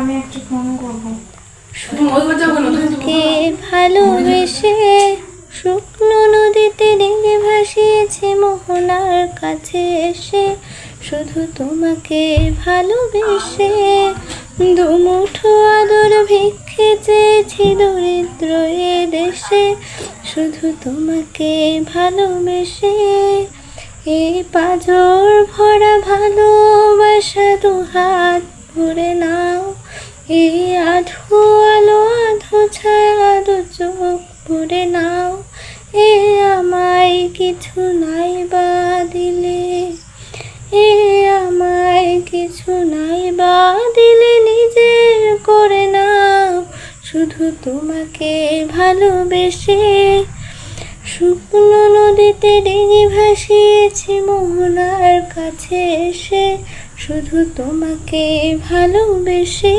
আমি একটু ফোন করবো। তোমাকে ভালোবেসে শুকনো নদীতে ডিঙি ভাসিয়েছে মোহনার কাছে এসে, শুধু তোমাকে ভালোবেসে দুমুঠো আদর ভিক্ষে চেয়েছি দরিদ্র এ দেশে, শুধু তোমাকে ভালোবেসে। এই পাঁজর ভরা ভালোবাসা দুহাত ভরে নাও, এই আধো আলো আধো ছায়া দু চোখ ভরে নাও। এ আমায় কিছু নাই বা দিলে, এ আমায় কিছু নাই বা দিলে নিজের করে নাও, শুধু তোমাকে ভালোবেসে। শুকনো নদীতে ডিঙি ভাসিয়েছি মোহনার কাছে এসে, শুধু তোমাকে ভালোবেসে।